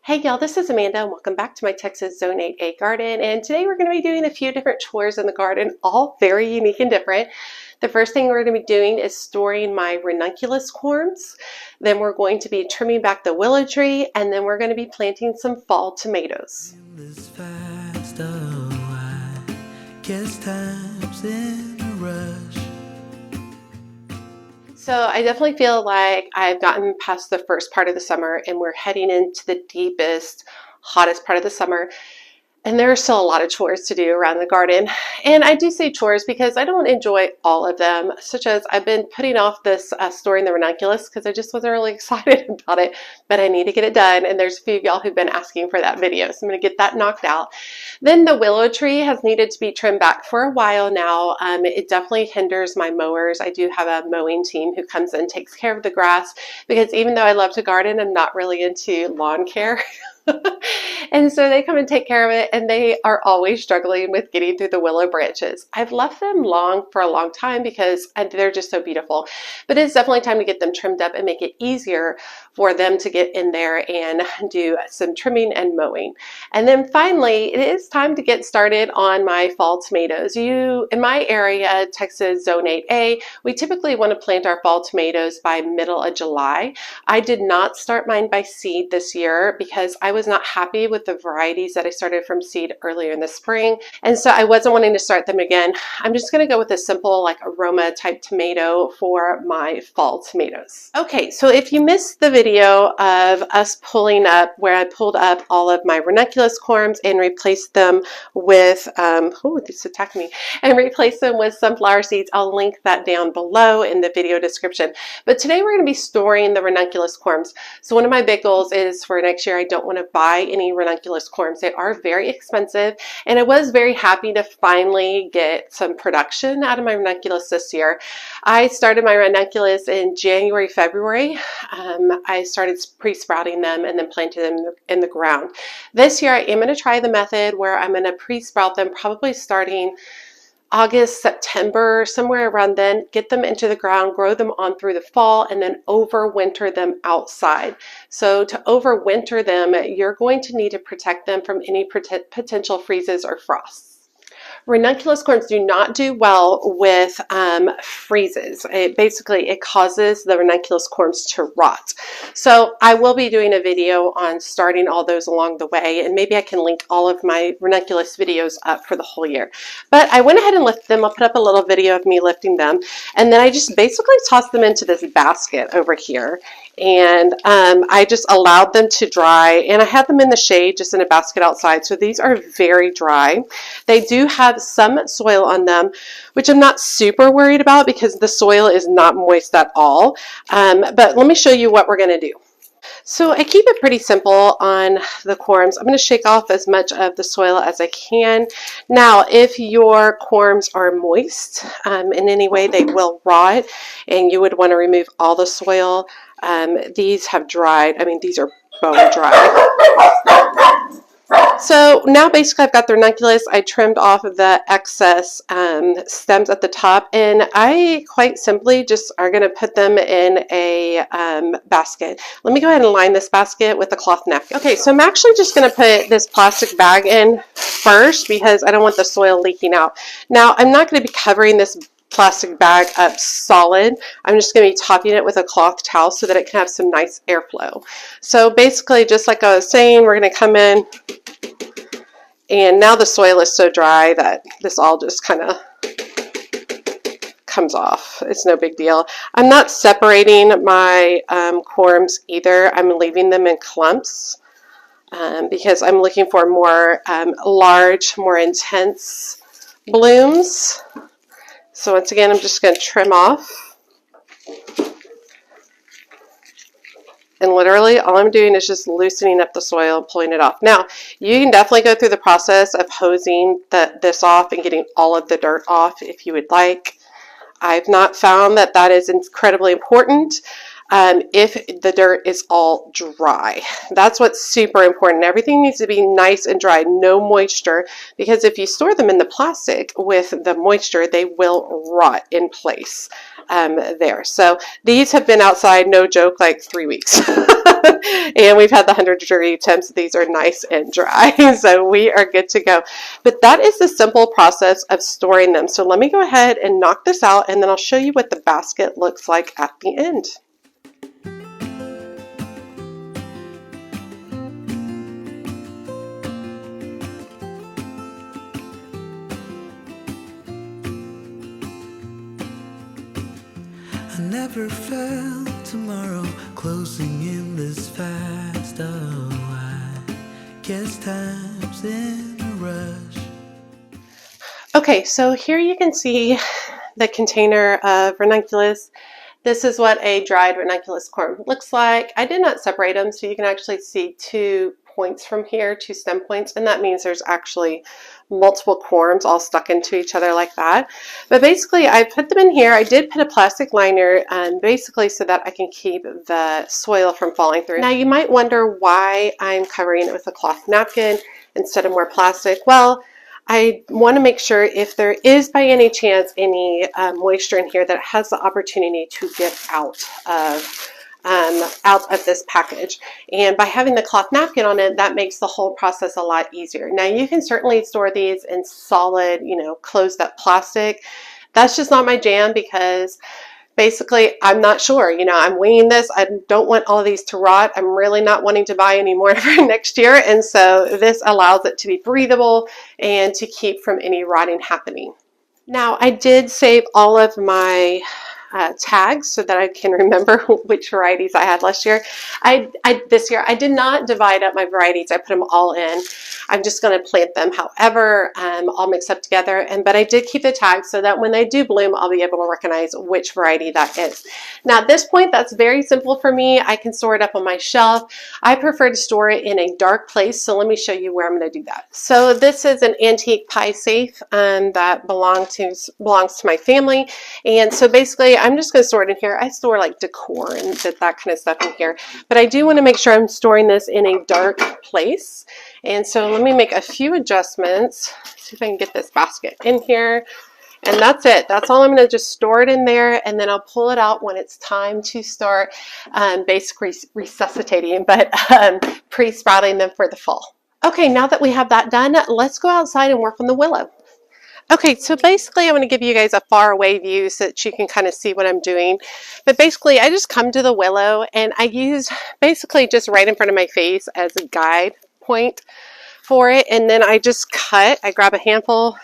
Hey y'all, this is Amanda and welcome back to my Texas Zone 8A garden, and today we're going to be doing a few different chores in the garden, all very unique and different. The first thing we're going to be doing is storing my Ranunculus Corms, then we're going to be trimming back the willow tree, and then we're going to be planting some fall tomatoes. So I definitely feel like I've gotten past the first part of the summer and we're heading into the deepest, hottest part of the summer. And there are still a lot of chores to do around the garden. And I do say chores because I don't enjoy all of them, such as I've been putting off this storing the ranunculus because I just wasn't really excited about it, but I need to get it done. And there's a few of y'all who've been asking for that video, so I'm going to get that knocked out. Then the willow tree has needed to be trimmed back for a while now. It definitely hinders my mowers. I do have a mowing team who comes in and takes care of the grass because even though I love to garden, I'm not really into lawn care. And so they come and take care of it, and they are always struggling with getting through the willow branches. I've left them long for a long time because they're just so beautiful, but it's definitely time to get them trimmed up and make it easier for them to get in there and do some trimming and mowing. And then finally, it is time to get started on my fall tomatoes. In my area, Texas Zone 8A, we typically want to plant our fall tomatoes by middle of July. I did not start mine by seed this year because I was not happy with the varieties that I started from seed earlier in the spring, and so I wasn't wanting to start them again. I'm just going to go with a simple like aroma type tomato for my fall tomatoes. Okay, so if you missed the video of us pulling up where I pulled up all of my Ranunculus Corms and replaced them with this attacked me, and replaced them with sunflower seeds, I'll link that down below in the video description. But today we're going to be storing the Ranunculus Corms. So one of my big goals is for next year I don't want to buy any Ranunculus Corms. They are very expensive, and I was very happy to finally get some production out of my Ranunculus this year. I started my Ranunculus in January, February. I started pre-sprouting them and then planted them in the ground. This year I am going to try the method where I'm going to pre-sprout them probably starting August, September, somewhere around then, get them into the ground, grow them on through the fall, and then overwinter them outside. So to overwinter them, you're going to need to protect them from any potential freezes or frosts. Ranunculus corms do not do well with freezes. It causes the ranunculus corms to rot. So I will be doing a video on starting all those along the way, and maybe I can link all of my ranunculus videos up for the whole year. But I went ahead and lifted them. I'll put up a little video of me lifting them, and then I just basically tossed them into this basket over here. And I just allowed them to dry, and I had them in the shade just in a basket outside, so these are very dry. They do have some soil on them, which I'm not super worried about because the soil is not moist at all. But let me show you what we're going to do. So I keep it pretty simple on the corms. I'm going to shake off as much of the soil as I can. Now, if your corms are moist in any way, they will rot, and you would want to remove all the soil. These have dried. I mean, these are bone dry. So now basically I've got the ranunculus. I trimmed off of the excess stems at the top, and I quite simply just are going to put them in a basket. Let me go ahead and line this basket with a cloth napkin. Okay, so I'm actually just going to put this plastic bag in first because I don't want the soil leaking out. Now, I'm not going to be covering this plastic bag up solid. I'm just going to be topping it with a cloth towel so that it can have some nice airflow. So basically, just like I was saying, we're going to come in, and now the soil is so dry that this all just kind of comes off. It's no big deal. I'm not separating my corms either. I'm leaving them in clumps because I'm looking for more large, more intense blooms. So once again, I'm just going to trim off. And literally all I'm doing is just loosening up the soil and pulling it off. Now, you can definitely go through the process of hosing this off and getting all of the dirt off if you would like. I've not found that that is incredibly important. If the dirt is all dry. That's what's super important. Everything needs to be nice and dry, no moisture, because if you store them in the plastic with the moisture, they will rot in place there. So these have been outside, no joke, like 3 weeks. And we've had the 100-degree temps. These are nice and dry, so we are good to go. But that is the simple process of storing them. So let me go ahead and knock this out, and then I'll show you what the basket looks like at the end. I never felt tomorrow closing in this fast. Oh, I guess time's in a rush. Okay, so here you can see the container of ranunculus. This is what a dried ranunculus corm looks like. I did not separate them, so you can actually see 2 points from here, 2 stem points, and that means there's actually multiple corms all stuck into each other like that. But basically, I put them in here. I did put a plastic liner, basically so that I can keep the soil from falling through. Now, you might wonder why I'm covering it with a cloth napkin instead of more plastic. Well, I want to make sure if there is by any chance any moisture in here that it has the opportunity to get out of this package. And by having the cloth napkin on it, that makes the whole process a lot easier. Now you can certainly store these in solid, closed up plastic. That's just not my jam because basically, I'm not sure. I'm winging this. I don't want all of these to rot. I'm really not wanting to buy any more for next year. And so this allows it to be breathable and to keep from any rotting happening. Now, I did save all of my tags so that I can remember which varieties I had last year. This year I did not divide up my varieties. I put them all in. I'm just going to plant them however, all mixed up together. But I did keep the tags so that when they do bloom, I'll be able to recognize which variety that is. Now at this point, that's very simple for me. I can store it up on my shelf. I prefer to store it in a dark place. So let me show you where I'm going to do that. So this is an antique pie safe that belongs to my family. And so basically I'm just going to store it in here. I store like decor and that kind of stuff in here, but I do want to make sure I'm storing this in a dark place. And so let me make a few adjustments, see if I can get this basket in here. And that's it. That's all. I'm going to just store it in there, and then I'll pull it out when it's time to start basically resuscitating, but pre-sprouting them for the fall. Okay, now that we have that done, let's go outside and work on the willow. Okay, so basically I'm going to give you guys a far away view so that you can kind of see what I'm doing. But basically I just come to the willow and I use basically just right in front of my face as a guide point for it. And then I just cut. I grab a handful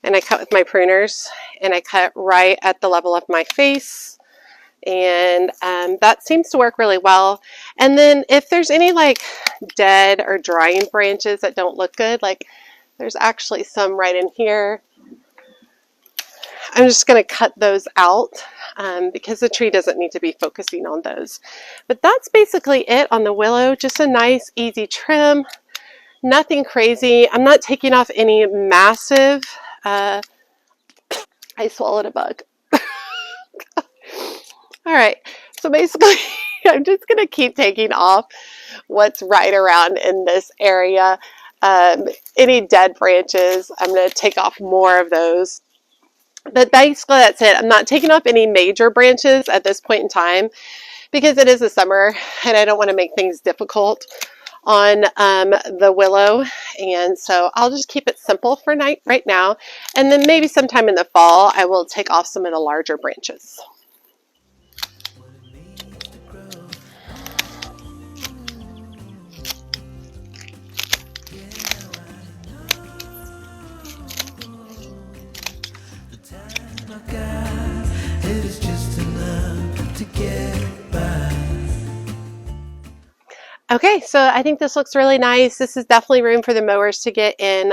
and I cut with my pruners and I cut right at the level of my face. And that seems to work really well. And then if there's any like dead or drying branches that don't look good, like there's actually some right in here, I'm just going to cut those out because the tree doesn't need to be focusing on those. But that's basically it on the willow. Just a nice easy trim, nothing crazy. I'm not taking off any massive, I swallowed a bug. All right, so basically I'm just going to keep taking off what's right around in this area. Any dead branches, I'm going to take off more of those. But basically that's it. I'm not taking off any major branches at this point in time because it is the summer and I don't want to make things difficult on the willow. And so I'll just keep it simple for right now. And then maybe sometime in the fall, I will take off some of the larger branches. Okay, so I think this looks really nice. This is definitely room for the mowers to get in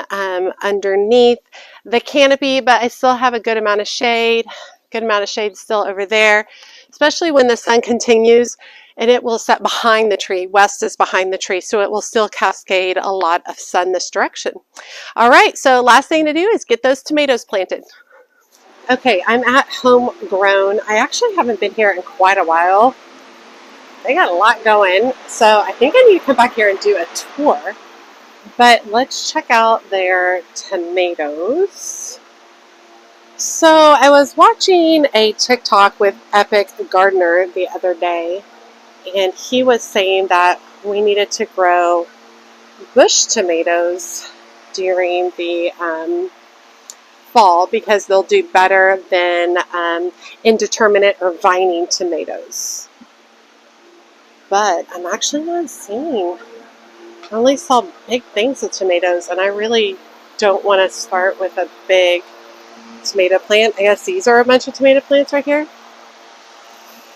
underneath the canopy, but I still have a good amount of shade. Good amount of shade still over there, especially when the sun continues, and it will set behind the tree. West is behind the tree, so it will still cascade a lot of sun this direction. All right, so last thing to do is get those tomatoes planted. Okay, I'm at Homegrown. I actually haven't been here in quite a while. They got a lot going, so I think I need to come back here and do a tour. But let's check out their tomatoes. So I was watching a TikTok with Epic Gardener the other day, and he was saying that we needed to grow bush tomatoes during the fall because they'll do better than indeterminate or vining tomatoes. But I'm actually not seeing. I only saw big things of tomatoes, and I really don't want to start with a big tomato plant. I guess these are a bunch of tomato plants right here.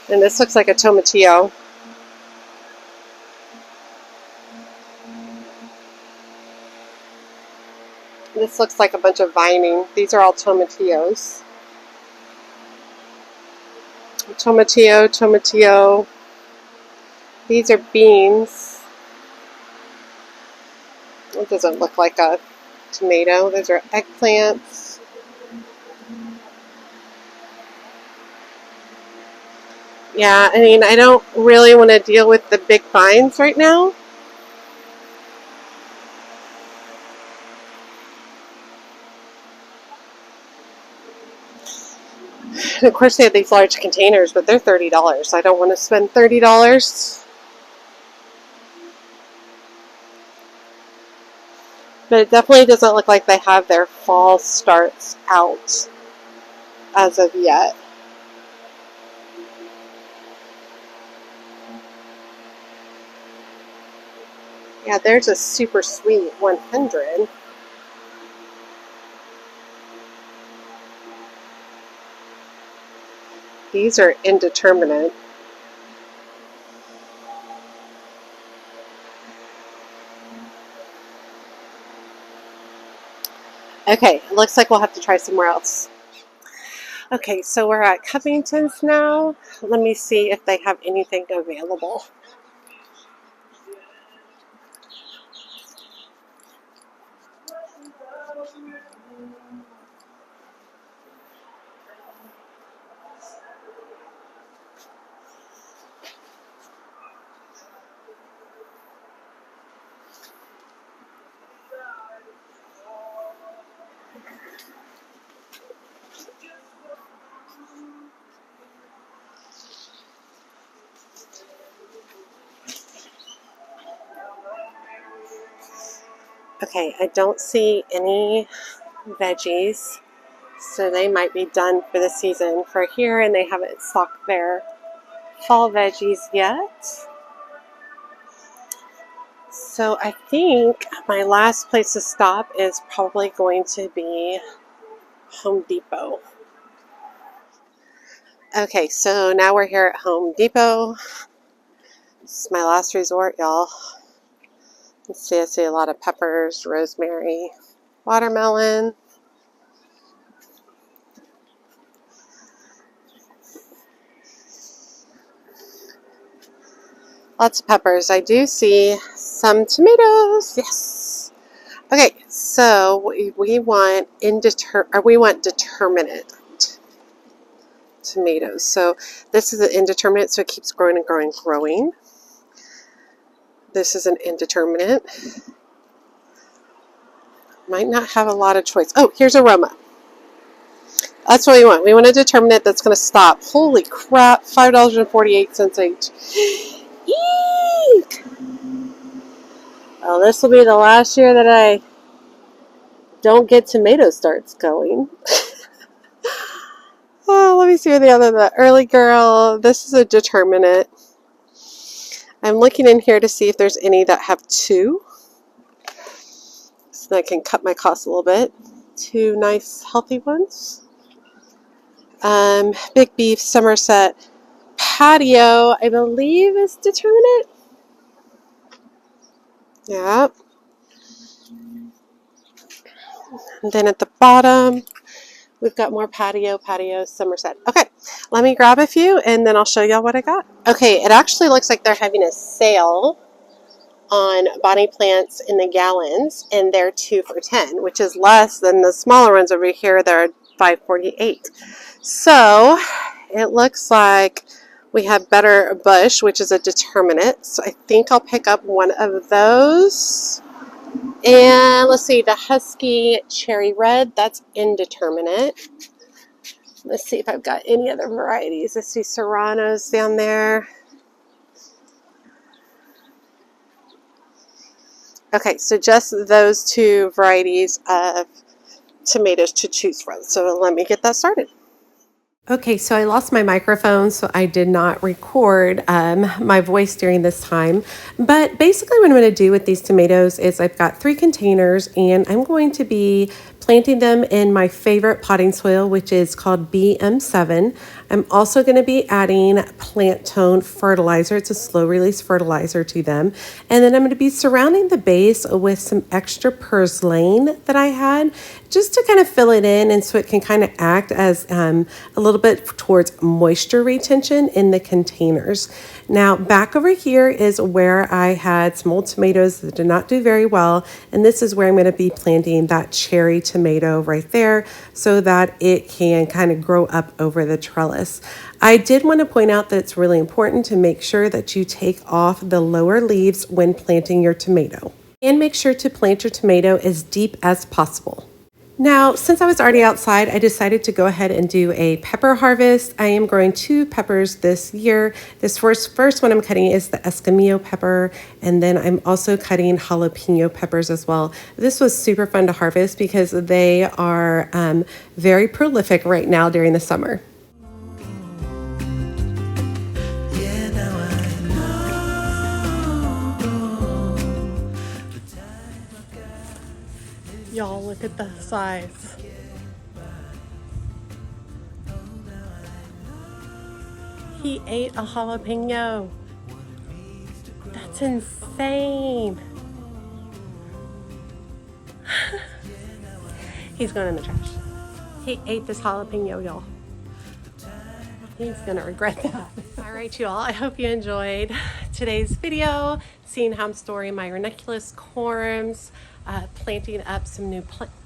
And this looks like a tomatillo. This looks like a bunch of vining. These are all tomatillos. Tomatillo, tomatillo. These are beans. It doesn't look like a tomato. Those are eggplants. Yeah, I mean, I don't really want to deal with the big vines right now. And of course, they have these large containers, but they're $30. I don't want to spend $30. But it definitely doesn't look like they have their fall starts out as of yet. Yeah, there's a super sweet 100. These are indeterminate. Okay, it looks like we'll have to try somewhere else. Okay, so we're at Covington's now. Let me see if they have anything available. Okay, I don't see any veggies, so they might be done for the season for here, and they haven't stocked their fall veggies yet. So I think my last place to stop is probably going to be Home Depot. Okay, so now we're here at Home Depot. This is my last resort, y'all. Let's see, I see a lot of peppers, rosemary, watermelon. Lots of peppers. I do see some tomatoes. Yes. Okay, so we want determinate tomatoes. So this is an indeterminate, so it keeps growing and growing and growing. This is an indeterminate. Might not have a lot of choice. Oh, here's aroma. That's what we want. We want a determinate that's going to stop. Holy crap, $5.48 each. Eek! Well, this will be the last year that I don't get tomato starts going. Oh, let me see what the early girl. This is a determinate. I'm looking in here to see if there's any that have two, so that I can cut my costs a little bit. Two nice healthy ones. Big Beef Somerset Patio, I believe, is determinate. Yeah. And then at the bottom, we've got more patio, Somerset. Okay, let me grab a few and then I'll show y'all what I got. Okay, it actually looks like they're having a sale on bonnie plants in the gallons, and they're 2 for $10, which is less than the smaller ones over here. They're $5.48. So it looks like we have Better Bush, which is a determinate. So I think I'll pick up one of those. And let's see, the Husky Cherry Red, that's indeterminate. Let's see if I've got any other varieties. I see Serranos down there. Okay, so just those two varieties of tomatoes to choose from. So let me get that started. Okay, so I lost my microphone, so I did not record my voice during this time. But basically what I'm going to do with these tomatoes is I've got 3 containers, and I'm going to be planting them in my favorite potting soil, which is called BM7. I'm also going to be adding plant tone fertilizer. It's a slow release fertilizer to them. And then I'm going to be surrounding the base with some extra purslane that I had, just to kind of fill it in, and so it can kind of act as a little bit towards moisture retention in the containers. Now back over here is where I had some old tomatoes that did not do very well, and this is where I'm going to be planting that cherry tomato right there so that it can kind of grow up over the trellis. I did want to point out that it's really important to make sure that you take off the lower leaves when planting your tomato, and make sure to plant your tomato as deep as possible. Now, since I was already outside, I decided to go ahead and do a pepper harvest. I am growing 2 peppers this year. This first one I'm cutting is the Escamillo pepper, and then I'm also cutting jalapeno peppers as well. This was super fun to harvest because they are very prolific right now during the summer. Y'all, look at the size. He ate a jalapeno. That's insane. He's going in the trash. He ate this jalapeno, y'all. He's gonna regret that. All right, you all, I hope you enjoyed today's video, seeing how I'm storing my Ranunculus Corms, planting up some new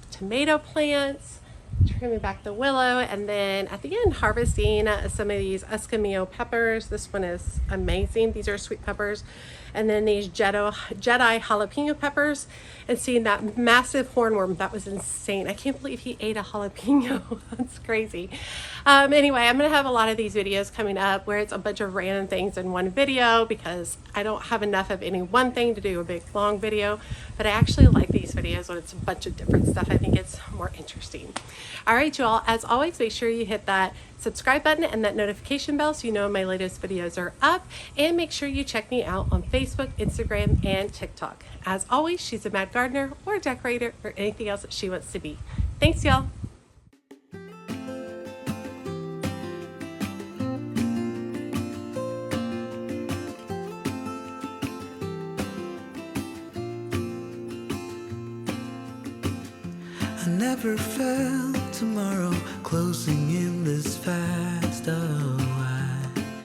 tomato plants, trimming back the willow, and then at the end harvesting some of these Escamillo peppers. This one is amazing. These are sweet peppers. And then these Jedi jalapeno peppers, and seeing that massive hornworm. That was insane. I can't believe he ate a jalapeno. That's crazy. Anyway, I'm going to have a lot of these videos coming up where it's a bunch of random things in one video, because I don't have enough of any one thing to do a big long video, but I actually like these videos when it's a bunch of different stuff. I think it's more interesting. All right, you all, as always, make sure you hit that subscribe button and that notification bell so you know my latest videos are up, and make sure you check me out on Facebook, Instagram, and TikTok. As always, she's a mad gardener or a decorator or anything else that she wants to be. Thanks, y'all. I never felt tomorrow closing in this fast.